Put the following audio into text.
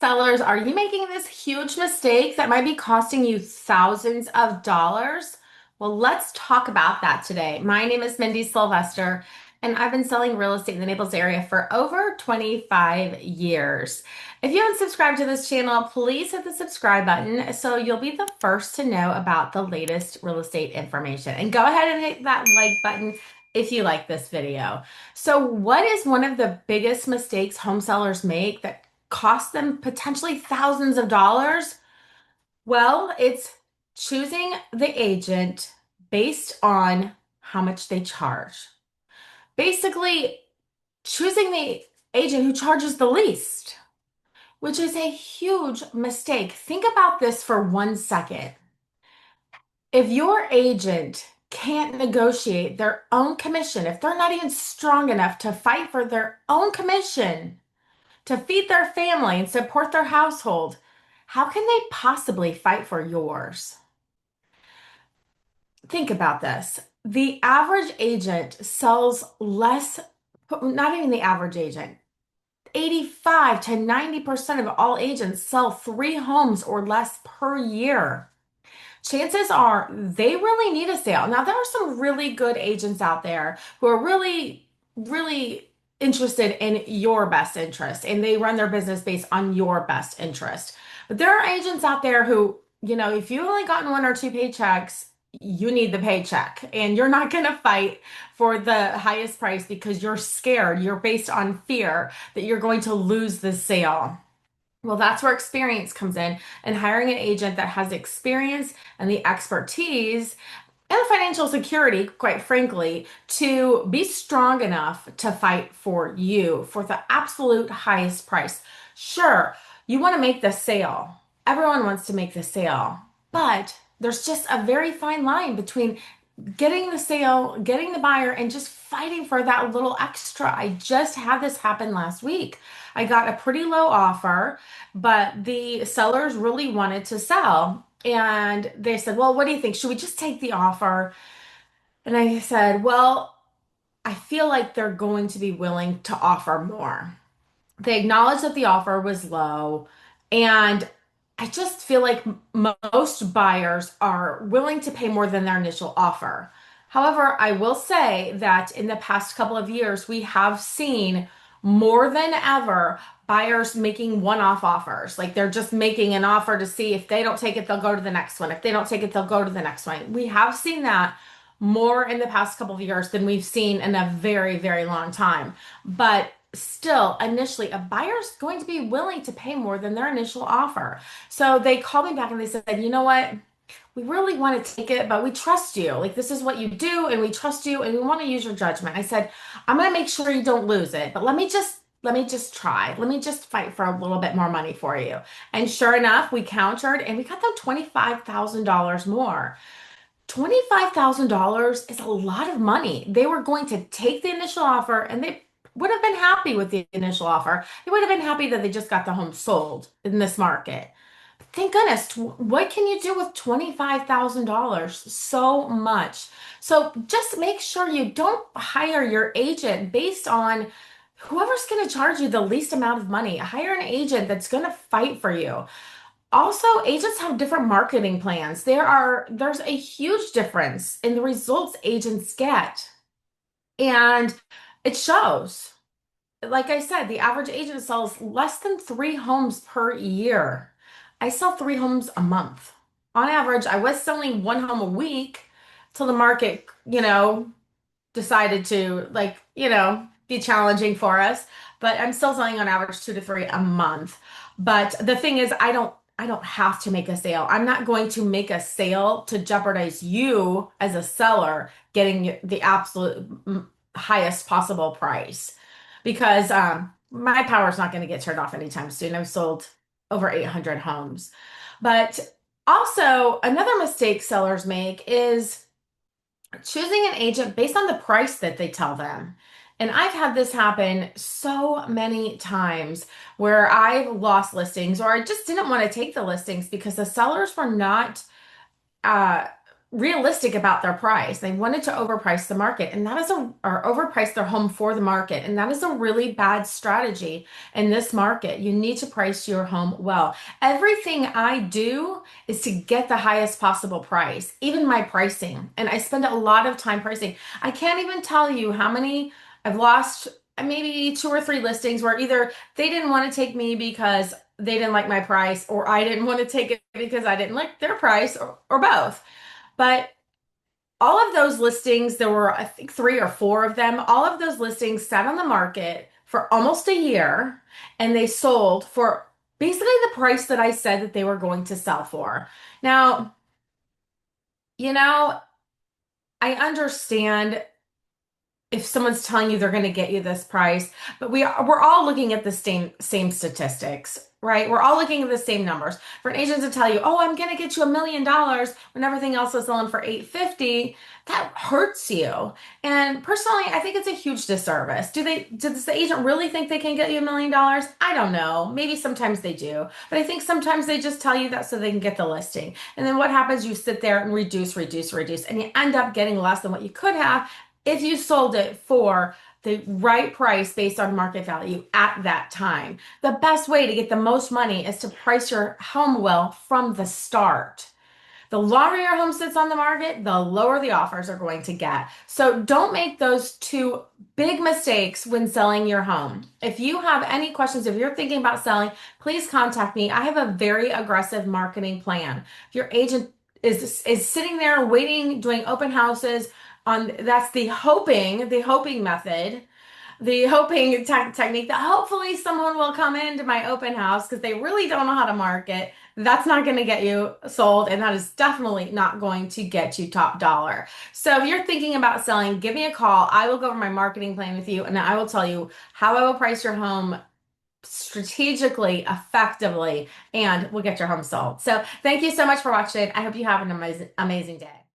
Sellers, are you making this huge mistake that might be costing you thousands of dollars? Well, let's talk about that today. My name is Mindy Sylvester, and I've been selling real estate in the Naples area for over 25 years. If you haven't subscribed to this channel, please hit the subscribe button so you'll be the first to know about the latest real estate information. And go ahead and hit that like button if you like this video. So, what is one of the biggest mistakes home sellers make that cost them potentially thousands of dollars? Well, it's choosing the agent based on how much they charge. Basically, choosing the agent who charges the least, which is a huge mistake. Think about this for 1 second. If your agent can't negotiate their own commission, if they're not even strong enough to fight for their own commission, to feed their family and support their household, how can they possibly fight for yours? Think about this. The average agent sells less, not even the average agent, 85 to 90% of all agents sell 3 homes or less per year. Chances are they really need a sale. Now, there are some really good agents out there who are really interested in your best interest and they run their business based on your best interest. But there are agents out there who, if you've only gotten 1 or 2 paychecks, you need the paycheck and you're not going to fight for the highest price because you're scared. You're based on fear that you're going to lose the sale. Well, that's where experience comes in, and hiring an agent that has experience and the expertise and the financial security, quite frankly, to be strong enough to fight for you for the absolute highest price. Sure, you want to make the sale. Everyone wants to make the sale, but there's just a very fine line between getting the sale, getting the buyer, and just fighting for that little extra. I just had this happen last week. I got a pretty low offer, but the sellers really wanted to sell. And they said, well, what do you think? Should we just take the offer? And I said, well, I feel like they're going to be willing to offer more. They acknowledged that the offer was low, and I just feel like most buyers are willing to pay more than their initial offer. However, I will say that in the past couple of years, we have seen more than ever buyers making one-off offers. Like they're just making an offer to see if they don't take it, they'll go to the next one. If they don't take it, they'll go to the next one. We have seen that more in the past couple of years than we've seen in a very, very long time. But still, initially, a buyer's going to be willing to pay more than their initial offer. So they called me back and they said, you know what? We really want to take it, but we trust you. Like, this is what you do, and we trust you, and we want to use your judgment. I said, I'm going to make sure you don't lose it, but let me just try. Let me just fight for a little bit more money for you. And sure enough, we countered and we got them $25,000 more. $25,000 is a lot of money. They were going to take the initial offer and they would have been happy with the initial offer. They would have been happy that they just got the home sold in this market. Thank goodness. What can you do with $25,000? So much. So just make sure you don't hire your agent based on whoever's going to charge you the least amount of money. Hire an agent that's going to fight for you. Also, agents have different marketing plans. There's a huge difference in the results agents get, and it shows. Like I said, the average agent sells less than 3 homes per year. I sell 3 homes a month. On average, I was selling 1 home a week till the market, decided to be challenging for us. But I'm still selling on average 2 to 3 a month. But the thing is, I don't have to make a sale. I'm not going to make a sale to jeopardize you as a seller getting the absolute highest possible price because my power is not going to get turned off anytime soon. I've sold over 800 homes. But also, another mistake sellers make is choosing an agent based on the price that they tell them. And I've had this happen so many times where I've lost listings or I just didn't want to take the listings because the sellers were not uh, realistic about their price. They wanted to overprice the market, and that is or overprice their home for the market. And that is a really bad strategy in this market. You need to price your home well. Everything I do is to get the highest possible price, even my pricing. And I spend a lot of time pricing. I can't even tell you how many I've lost, maybe two or three listings where either they didn't want to take me because they didn't like my price, or I didn't want to take it because I didn't like their price, or both. But all of those listings, there were, I think, three or four of them. All of those listings sat on the market for almost a year and they sold for basically the price that I said that they were going to sell for. Now, you know, I understand if someone's telling you they're going to get you this price, but we're all looking at the same statistics, right? We're all looking at the same numbers. For an agent to tell you, "Oh, I'm going to get you $1 million" when everything else is selling for 850, that hurts you. And personally, I think it's a huge disservice. Does the agent really think they can get you $1 million? I don't know. Maybe sometimes they do, but I think sometimes they just tell you that so they can get the listing. And then what happens? You sit there and reduce, reduce, reduce, and you end up getting less than what you could have if you sold it for the right price based on market value at that time. The best way to get the most money is to price your home well from the start. The longer your home sits on the market, the lower the offers are going to get. So don't make those two big mistakes when selling your home. If you have any questions, if you're thinking about selling, please contact me. I have a very aggressive marketing plan. If your agent is sitting there waiting, doing open houses on, that's the hoping method, the hoping technique that hopefully someone will come into my open house because they really don't know how to market. That's not going to get you sold, and that is definitely not going to get you top dollar. So if you're thinking about selling, give me a call. I will go over my marketing plan with you, and I will tell you how I will price your home strategically, effectively, and we'll get your home sold. So thank you so much for watching. I hope you have an amazing day.